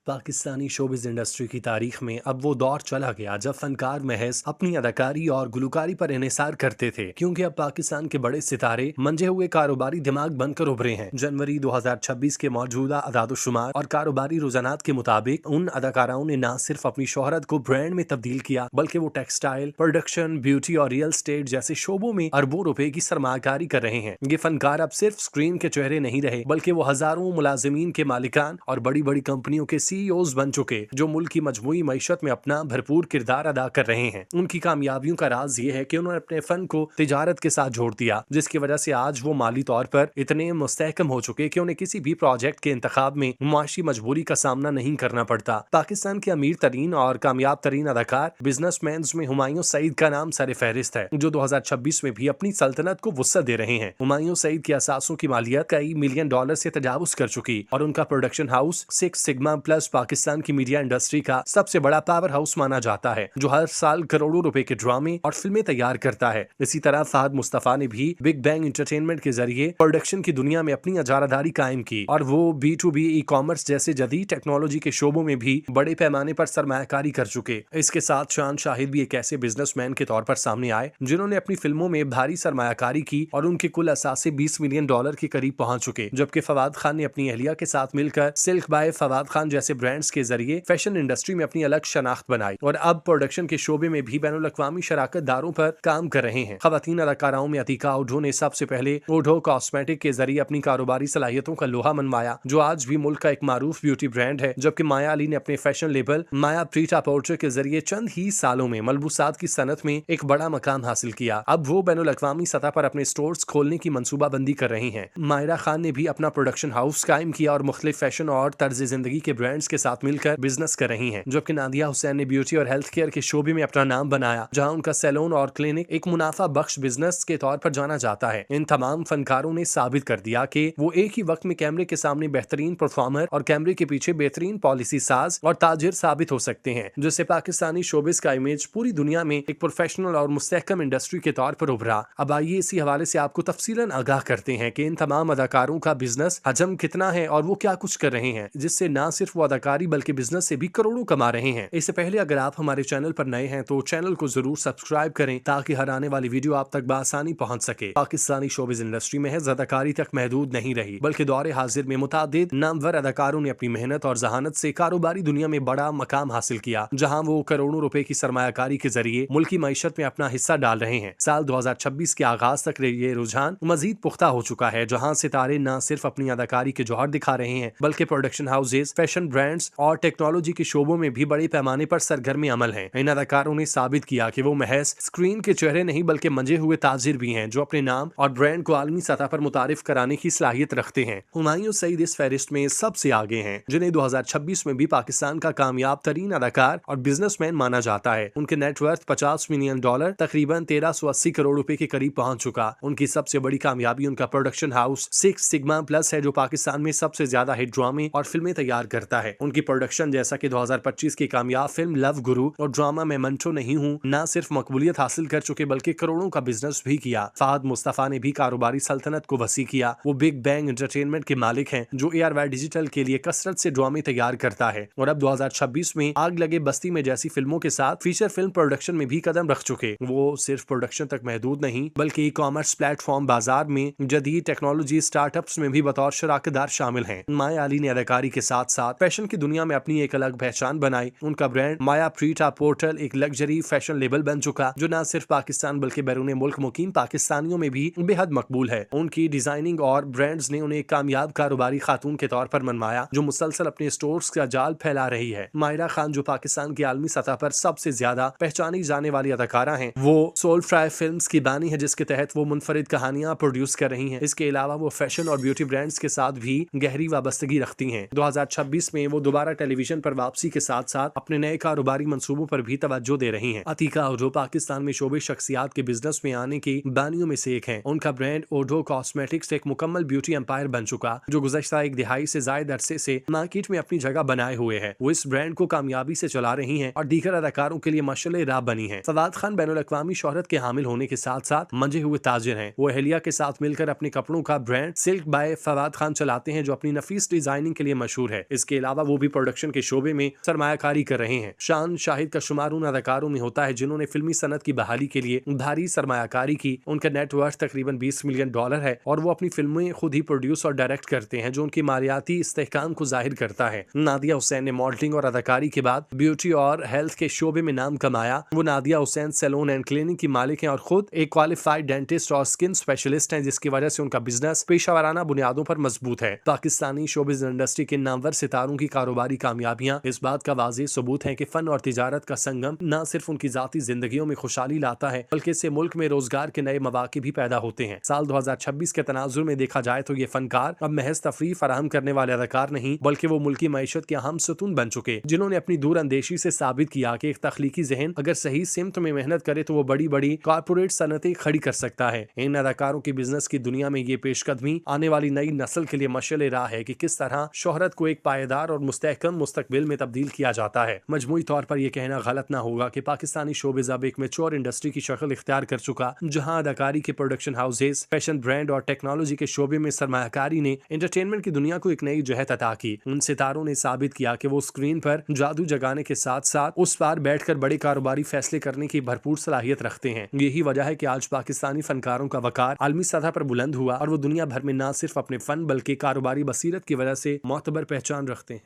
Pakistani showbiz industry की तारीख में अब वो दौर चला गया जब फनकार महज अपनी अदाकारी और गुलकारी पर इन्हिसार करते थे, क्योंकि अब पाकिस्तान के बड़े सितारे मंजे हुए कारोबारी दिमाग बनकर उभरे हैं। जनवरी 2026 के मौजूदा अदादोशुमार और कारोबारी रुझानात के मुताबिक उन अदाकाराओं ने न सिर्फ अपनी शोहरत को ब्रांड में तब्दील किया, बल्कि वो टेक्सटाइल, प्रोडक्शन, ब्यूटी और रियल स्टेट जैसे शोबों में अरबों रुपए की सरमाकारी कर रहे हैं। ये फनकार अब सिर्फ स्क्रीन के चेहरे नहीं रहे, बल्कि वो हजारों मुलाजिमीन के मालिकान और बड़ी बड़ी कंपनियों के सीईओज बन चुके, जो मुल्क की मजमूई मईशत में अपना भरपूर किरदार अदा कर रहे हैं। उनकी कामयाबियों का राज ये है कि उन्होंने अपने फन को तिजारत के साथ जोड़ दिया, जिसकी वजह से आज वो माली तौर पर इतने मुस्तहकम हो चुके कि उन्हें किसी भी प्रोजेक्ट के इंतखाब में मुआशी मजबूरी का सामना नहीं करना पड़ता। पाकिस्तान के अमीर तरीन और कामयाब तरीन अदाकार बिजनेसमैन में हुमायूं सईद का नाम सर फहरिस्त है, जो 2026 में भी अपनी सल्तनत को वुसअत दे रहे हैं। हुमायूं सईद की असासों की मालियत कई मिलियन डॉलर से तजावुज कर चुकी और उनका production house six sigma plus Pakistan की मीडिया इंडस्ट्री का सबसे बड़ा पावर हाउस माना जाता है, जो हर साल करोड़ों रुपए के ड्रामे और फिल्में तैयार करता है। इसी तरह फहद मुस्तफा ने भी बिग बैंग एंटरटेनमेंट के जरिए प्रोडक्शन की दुनिया में अपनी अजारादारी कायम की और वो B2B ई कॉमर्स जैसे जदीद टेक्नोलॉजी के शोबों में भी बड़े पैमाने पर सरमायाकारी कर चुके। इसके साथ शान शाहिद भी एक ऐसे बिजनेसमैन के तौर पर सामने आए जिन्होंने अपनी फिल्मों में भारी सरमायाकारी की और उनके कुल असासे $20 मिलियन के करीब पहुंच चुके, जबकि फवाद खान ने अपनी अहलिया के साथ मिलकर सिल्क बाय फवाद खान जैसे ब्रांड्स के जरिए फैशन इंडस्ट्री में अपनी अलग शनाख्त बनाई और अब प्रोडक्शन के शोबे में भी बैनुल अक़वामी शराकत दारों पर काम कर रहे हैं। खवातीन अदाकाराओं में अतीका ओढो ने सबसे पहले ओढो कॉस्मेटिक के जरिए अपनी कारोबारी सलाहियतों का लोहा मनवाया, जो आज भी मुल्क का एक मारूफ ब्यूटी ब्रांड है, जबकि माया अली ने अपने फैशन लेबल माया प्रीटा पोर्टर के जरिए चंद ही सालों में मलबूसात की सनत में एक बड़ा मकाम हासिल किया। अब वो बैनुल अक़वामी सतह पर अपने स्टोर्स खोलने की मंसूबाबंदी कर रही हैं। मायरा खान ने भी अपना प्रोडक्शन हाउस कायम किया और मुख्तलिफ फैशन और तर्ज जिंदगी के ब्रांड्स के साथ मिलकर बिजनेस कर रही हैं, जबकि नादिया हुसैन ने ब्यूटी और हेल्थ केयर के शोबे में अपना नाम बनाया, जहां उनका सैलून और क्लिनिक एक मुनाफा बख्श बिजनेस के तौर पर जाना जाता है। इन तमाम फनकारों ने साबित कर दिया कि वो एक ही वक्त में कैमरे के सामने बेहतरीन परफॉर्मर और कैमरे के पीछे बेहतरीन पॉलिसी साज और ताजिर साबित हो सकते हैं, जिससे पाकिस्तानी शोबिस का इमेज पूरी दुनिया में एक प्रोफेशनल और मुस्तहकम इंडस्ट्री के तौर पर उभरा। अब आइए इसी हवाले से आपको तफसीलन आगाह करते हैं कि इन तमाम अदाकारों का बिजनेस हजम कितना है और वो क्या कुछ कर रहे हैं, जिससे न सिर्फ वो अदाकारी बल्कि बिजनेस से भी करोड़ों कमा रहे हैं। इससे पहले अगर आप हमारे चैनल पर नए हैं तो चैनल को जरूर सब्सक्राइब करें ताकि हर आने वाली वीडियो आप तक बआसानी पहुंच सके। पाकिस्तानी शोबिज इंडस्ट्री में अदाकारी तक महदूद नहीं रही, बल्कि दौरे हाजिर में मुतादिद नामवर अदाकारों ने अपनी मेहनत और जहानत से कारोबारी दुनिया में बड़ा मकाम हासिल किया, जहां वो करोड़ों रुपए की सरमायाकारी के जरिए मुल्की मईशत में अपना हिस्सा डाल रहे हैं। साल 2026 के आगाज तक ये रुझान मजीद पुख्ता हो चुका है, जहां सितारे न सिर्फ अपनी अदाकारी के जौहर दिखा रहे हैं, बल्कि प्रोडक्शन हाउसेज, फैशन ब्रांड्स और टेक्नोलॉजी के शोबों में भी बड़े पैमाने पर सरगर्म अमल हैं। इन अदाकारों ने साबित किया कि वो महज स्क्रीन के चेहरे नहीं बल्कि मंजे हुए ताजिर भी हैं, जो अपने नाम और ब्रांड को आलमी सतह पर मुतारिफ कराने की सलाहियत रखते हैं। हुमायूं सईद इस फहरिस्त में सबसे आगे हैं, जिन्हें 2026 में भी पाकिस्तान का कामयाब तरीन अदाकार और बिजनेसमैन माना जाता है। उनके नेटवर्थ $50 मिलियन तकरीबन 1380 करोड़ रुपए के करीब पहुंच चुका। उनकी सबसे बड़ी कामयाबी उनका production house six sigma plus है, जो पाकिस्तान में सबसे ज्यादा हिट ड्रामे और फिल्में तैयार करता है। उनकी प्रोडक्शन जैसा कि 2025 की कामयाब फिल्म लव गुरु और ड्रामा मैं मंटो नहीं हूँ न सिर्फ मकबूलियत हासिल कर चुके बल्कि करोड़ों का बिजनेस भी किया। फहद मुस्तफा ने भी कारोबारी सल्तनत को वसी किया। वो बिग बैंग एंटरटेनमेंट के मालिक हैं, जो ARY डिजिटल के लिए कसरत से ड्रामे तैयार करता है और अब 2026 में आग लगे बस्ती में जैसी फिल्मों के साथ फीचर फिल्म प्रोडक्शन में भी कदम रख चुके। वो सिर्फ प्रोडक्शन तक महदूद नहीं बल्कि ई कॉमर्स प्लेटफॉर्म बाजार में जदीद टेक्नोलॉजी स्टार्टअप्स में भी बतौर शराकतदार शामिल हैं। माया अली ने अदाकारी के साथ साथ फैशन की दुनिया में अपनी एक अलग पहचान बनाई। उनका ब्रांड माया प्रीटा पोर्टल एक लग्जरी फैशन लेबल बन चुका, जो न सिर्फ पाकिस्तान बल्कि बैरून मुल्क मुकीम पाकिस्तानियों में भी बेहद मकबूल है। उनकी डिजाइनिंग और ब्रांड्स ने उन्हें एक कामयाब कारोबारी खातून के तौर पर मनवाया, जो मुसलसल अपने स्टोर्स का जाल फैला रही है। मायरा खान, जो पाकिस्तान की आलमी सतह पर सबसे ज्यादा पहचानी जाने वाली अदाकारा हैं, वो सोल फ्राई फिल्म्स की बानी है, जिसके तहत वो मुनफरिद कहानियां प्रोड्यूस कर रही हैं। इसके अलावा वो फैशन और ब्यूटी ब्रांड्स के साथ भी गहरी वाबस्तगी रखती हैं। 2026 में वो दोबारा टेलीविजन पर वापसी के साथ साथ अपने नए कारोबारी मंसूबों पर भी तवज्जो दे रही हैं। अतीका ओढो पाकिस्तान में शोबे शख्सियात के बिजनेस में आने की बानियों में से एक हैं। उनका ब्रांड ओढो कॉस्मेटिक्स एक मुकम्मल ब्यूटी एम्पायर बन चुका, जो गुज़श्ता एक दिहाई से जायद अरसे से मार्केट में अपनी जगह बनाए हुए है। वो इस ब्रांड को कामयाबी से चला रही हैं और दीगर अदाकारों के लिए मशाल राह बनी है। फवाद खान बैनुल अक़वामी शोहरत के हामिल होने के साथ साथ मंजे हुए ताजिर हैं। वो अहलिया के साथ मिलकर अपने कपड़ों का brand silk bye Fawad Khan चलाते हैं, जो अपनी नफीस डिजाइनिंग के लिए मशहूर है। इसके अलावा अलावा वो भी प्रोडक्शन के शोबे में सरमायाकारी कर रहे हैं। शान शाहिद का शुमार उन अदाकारों में होता है जिन्होंने फिल्मी सनत की बहाली के लिए भारी सरमायाकारी की। उनका नेटवर्थ तकरीबन $20 मिलियन है और वो अपनी फिल्में खुद ही प्रोड्यूस और डायरेक्ट करते हैं, जो उनकी मालियाती इस्तेहकाम को जाहिर करता है। नादिया हुसैन ने मॉडलिंग और अदाकारी के बाद ब्यूटी और हेल्थ के शोबे में नाम कमाया। वो Nadia Hussain salon and clinic की मालिक हैं और खुद एक क्वालिफाइड डेंटिस्ट और स्किन स्पेशलिस्ट हैं, जिसकी वजह से उनका बिजनेस पेशावराना बुनियादों पर मजबूत है। पाकिस्तानी शोबिज इंडस्ट्री के नामवर सितारों की कारोबारी कामयाबियां इस बात का वाज़ेह सबूत है कि फन और तिजारत का संगम न सिर्फ उनकी जाती जिंदगियों में खुशहाली लाता है, बल्कि इससे मुल्क में रोजगार के नए मौके भी पैदा होते हैं। साल 2026 के तनाजुर में देखा जाए तो ये फनकार अब महज तफरीह फराहम करने वाले अदाकार नहीं, बल्कि वो मुल्की मईशत के अहम सतून बन चुके, जिन्होंने अपनी दूर अंदेशी से साबित किया कि एक तख्लीकी जहन अगर सही सिमत में मेहनत करे तो वो बड़ी बड़ी कॉर्पोरेट सनतें खड़ी कर सकता है। इन अदाकारों की बिजनेस की दुनिया में ये पेशकदमी आने वाली नई नस्ल के लिए मशअल राह है कि किस तरह शोहरत को एक पायदार और मुस्तहकम मुस्तकबिल में तब्दील किया जाता है। मजमूई तौर पर यह कहना गलत ना होगा कि पाकिस्तानी शोबिज़ अब एक मैच्योर इंडस्ट्री की शक्ल इख्तियार कर चुका, जहां अदाकारी के प्रोडक्शन हाउसेस, फैशन ब्रांड और टेक्नोलॉजी के शोबे में सरमायाकारी ने एंटरटेनमेंट की दुनिया को एक नई जहत अता की। उन सितारों ने साबित किया कि वो स्क्रीन पर जादू जगाने के साथ साथ उस पार बैठकर बड़े कारोबारी फैसले करने की भरपूर सलाहियत रखते हैं। यही वजह है कि आज पाकिस्तानी फनकारों का वकार आलमी सतह पर बुलंद हुआ और वो दुनिया भर में न सिर्फ अपने फन बल्कि कारोबारी बसीरत की वजह से मोतबर पहचान रखते हैं।